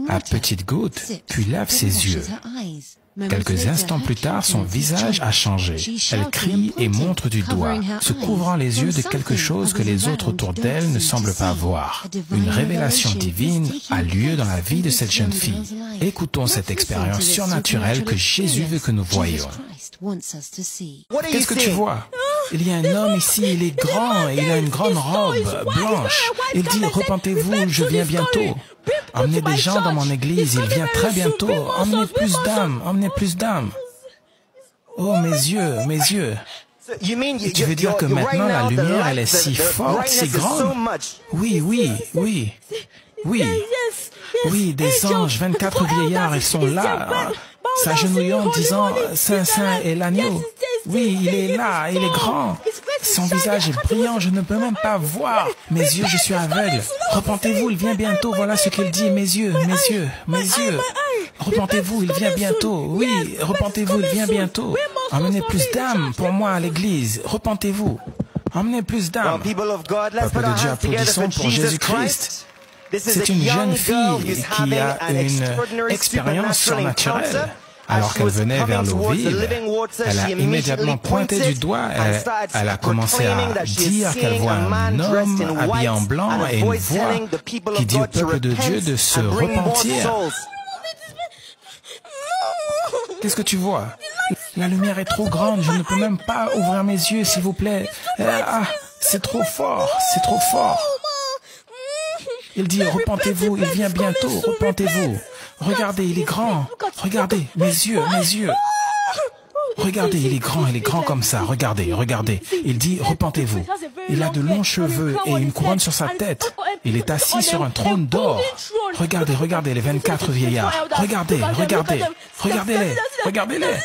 à petites gouttes, puis lave ses yeux. Quelques instants plus tard, son visage a changé. Elle crie et montre du doigt, se couvrant les yeux de quelque chose que les autres autour d'elle ne semblent pas voir. Une révélation divine a lieu dans la vie de cette jeune fille. Écoutons cette expérience surnaturelle que Jésus veut que nous voyions. Qu'est-ce que tu vois? Il y a un homme ici, il est grand et il a une grande robe blanche. Il dit, repentez-vous, je viens bientôt. Emmenez des gens dans mon église, il vient très bientôt. Emmenez plus d'âmes, emmenez plus d'âmes. Oh, mes yeux, mes yeux. Tu veux dire que maintenant la lumière, elle est si forte, si grande? Oui, oui, oui. Oui, oui, des anges, 24 vieillards, ils sont là, s'agenouillant, disant, Saint, Saint est l'agneau. Oui, il est là, il est grand. Son visage est brillant, je ne peux même pas voir. Mes yeux, je suis aveugle. Repentez-vous, il vient bientôt, voilà ce qu'il dit. Mes yeux, mes yeux, mes yeux. Repentez-vous, il vient bientôt. Oui, repentez-vous, il vient bientôt. Emmenez plus d'âmes pour moi à l'église. Repentez-vous. Emmenez plus d'âmes. Peuple de Dieu, applaudissons pour Jésus-Christ. C'est une jeune fille qui a une expérience surnaturelle. Alors qu'elle venait vers l'eau vive, elle a immédiatement pointé du doigt, elle a commencé à dire qu'elle voit un homme habillé en blanc et une voix qui dit au peuple de Dieu de se repentir. Qu'est-ce que tu vois? La lumière est trop grande, je ne peux même pas ouvrir mes yeux, s'il vous plaît. Ah, c'est trop fort, c'est trop fort. Il dit, repentez-vous, il vient bientôt, repentez-vous. Regardez, il est grand. Regardez, mes yeux, mes yeux. Regardez, il est grand comme ça. Regardez, regardez. Il dit, repentez-vous. Il a de longs cheveux et une couronne sur sa tête. Il est assis sur un trône d'or. Regardez, regardez les 24 vieillards. Regardez, regardez. Regardez-les, regardez-les.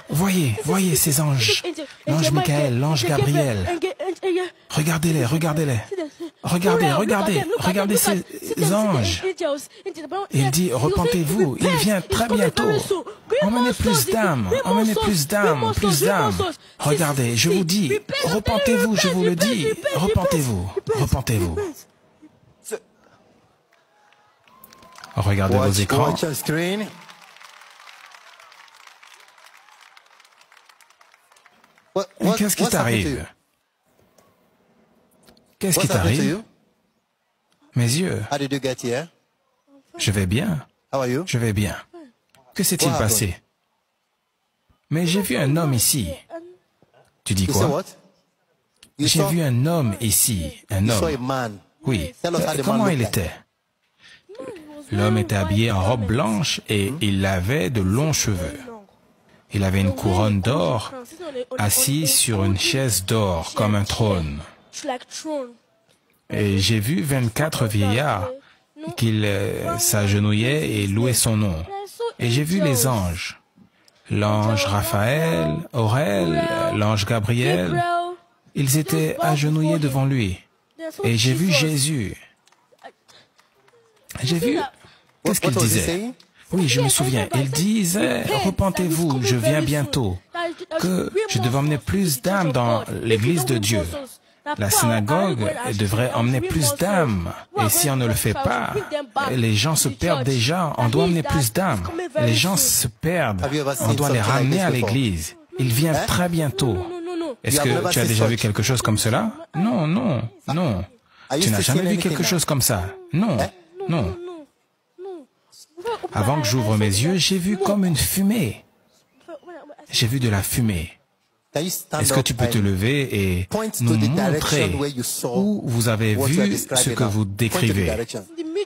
Voyez, voyez ces anges. L'ange Michael, l'ange Gabriel. Regardez-les, regardez-les. Regardez, regardez, regardez ces anges. Il dit, repentez-vous, il vient très bientôt. Emmenez plus d'âmes, emmenez plus d'âmes, plus d'âmes. Regardez, je vous dis, repentez-vous, je vous le dis. Repentez-vous, repentez-vous. Regardez vos écrans. Qu'est-ce qui t'arrive? Qu'est-ce qui t'arrive? Mes yeux. Je vais bien. Je vais bien. Que s'est-il passé? Mais j'ai vu un homme ici. Tu dis quoi? J'ai vu un homme ici. Un homme. Oui. Comment il était? L'homme était habillé en robe blanche et il avait de longs cheveux. Il avait une couronne d'or, assis sur une chaise d'or comme un trône. Et j'ai vu 24 vieillards qui s'agenouillaient et louaient son nom. Et j'ai vu les anges. L'ange Raphaël, Aurel, l'ange Gabriel. Ils étaient agenouillés devant lui. Et j'ai vu Jésus. J'ai vu... Qu'est-ce qu'il disait? Oui, je me souviens. Il disait, repentez-vous, je viens bientôt. Que je devais emmener plus d'âmes dans l'église de Dieu. La synagogue devrait emmener plus d'âmes. Et si on ne le fait pas, les gens se perdent déjà. On doit emmener plus d'âmes. Les gens se perdent. On doit les ramener à l'église. Il vient très bientôt. Est-ce que tu as déjà vu quelque chose comme cela? Non, non, non. Tu n'as jamais vu quelque chose comme ça? Non, non. Avant que j'ouvre mes yeux, j'ai vu comme une fumée. J'ai vu de la fumée. Est-ce que tu peux te lever et nous montrer où vous avez vu ce que vous décrivez?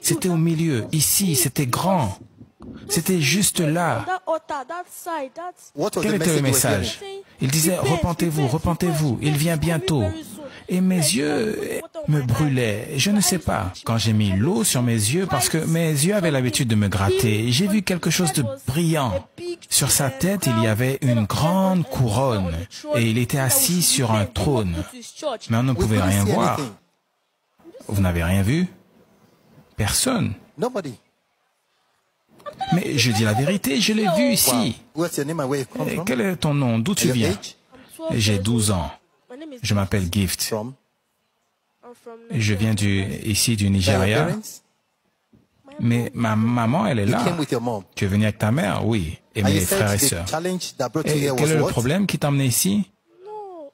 C'était au milieu, ici, c'était grand. C'était juste là. Quel était le message? Il disait, repentez-vous, il vient bientôt. Et mes yeux me brûlaient. Je ne sais pas. Quand j'ai mis l'eau sur mes yeux, parce que mes yeux avaient l'habitude de me gratter, j'ai vu quelque chose de brillant. Sur sa tête, il y avait une grande couronne. Et il était assis sur un trône. Mais on ne pouvait rien voir. Vous n'avez rien vu? Personne. Mais je dis la vérité, je l'ai vu ici. Quel est ton nom? D'où tu viens? J'ai 12 ans. Je m'appelle Gift. Je viens ici du Nigeria. Mais ma maman, elle est là. Tu es venu avec ta mère? Oui. Et mes frères et sœurs. Et quel est le problème qui t'a emmené ici?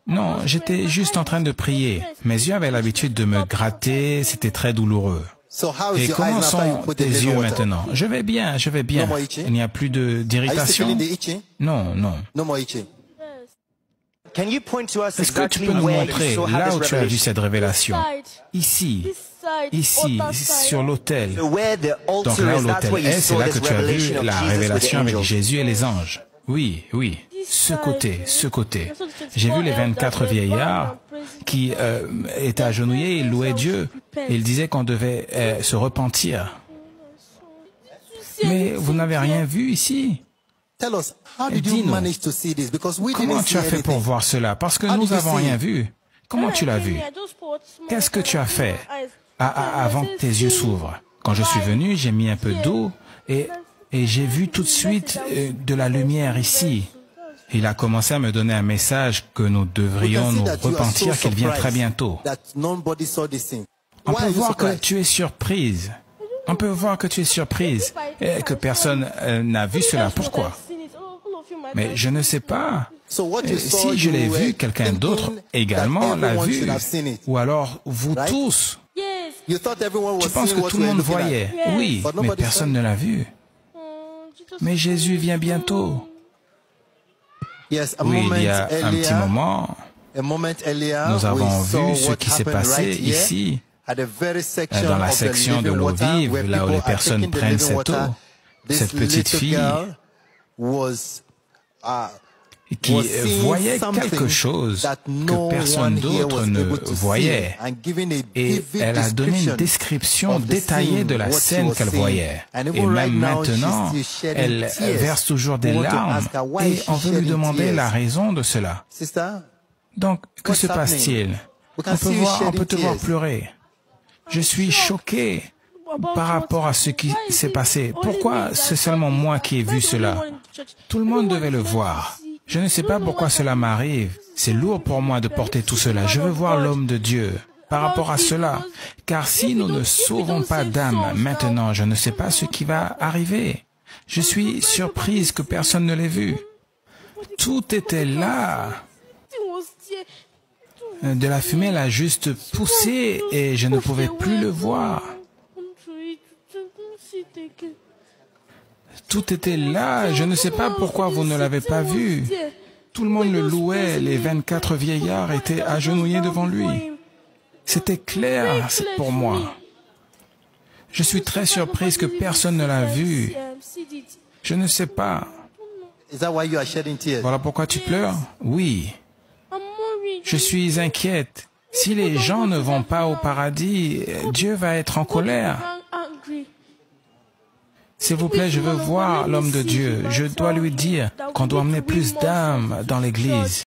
Non, j'étais juste en train de prier. Mes yeux avaient l'habitude de me gratter, c'était très douloureux. Et comment sont tes yeux maintenant? Je vais bien, je vais bien. Il n'y a plus d'irritation? Non, non. Est-ce que tu peux nous montrer là où tu as vu cette révélation? Ici, ici, sur l'autel. Donc là où l'autel est, c'est là que tu as vu la révélation avec Jésus et les anges. Oui, oui, ce côté, ce côté. J'ai vu les 24 vieillards qui étaient agenouillés, ils louaient Dieu. Et ils disaient qu'on devait se repentir. Mais vous n'avez rien vu ici? Dis-nous, comment tu as fait pour voir cela? Parce que nous n'avons rien vu. Comment tu l'as vu? Qu'est-ce que tu as fait avant que tes yeux s'ouvrent? Quand je suis venu, j'ai mis un peu d'eau et j'ai vu tout de suite de la lumière ici. Il a commencé à me donner un message que nous devrions nous repentir, qu'il vient très bientôt. On peut voir que tu es surprise. On peut voir que tu es surprise et que personne n'a vu cela. Pourquoi? Mais je ne sais pas. Si je l'ai vu, quelqu'un d'autre également l'a vu. Ou alors vous tous. Tu penses que tout le monde voyait? Oui, mais personne ne l'a vu. Mais Jésus vient bientôt. Oui, il y a un petit moment, nous avons vu ce qui s'est passé ici, dans la section de l'eau vive, là où les personnes prennent cette eau. Cette petite fille qui voyait quelque chose que personne d'autre ne voyait. Et elle a donné une description détaillée de la scène qu'elle voyait. Et même maintenant, elle verse toujours des larmes et on veut lui demander la raison de cela. Donc, que se passe-t-il? On peut te voir pleurer. Je suis choqué par rapport à ce qui s'est passé. Pourquoi c'est seulement moi qui ai vu cela? Tout le monde devait le voir. Je ne sais pas pourquoi cela m'arrive. C'est lourd pour moi de porter tout cela. Je veux voir l'homme de Dieu par rapport à cela. Car si nous ne sauvons pas d'âme maintenant, je ne sais pas ce qui va arriver. Je suis surprise que personne ne l'ait vu. Tout était là. De la fumée l'a juste poussé et je ne pouvais plus le voir. Tout était là. Je ne sais pas pourquoi vous ne l'avez pas vu. Tout le monde le louait. Les 24 vieillards étaient agenouillés devant lui. C'était clair pour moi. Je suis très surprise que personne ne l'a vu. Je ne sais pas. Voilà pourquoi tu pleures? Oui. Je suis inquiète. Si les gens ne vont pas au paradis, Dieu va être en colère. S'il vous plaît, je veux voir l'homme de Dieu. Je dois lui dire qu'on doit emmener plus d'âmes dans l'église.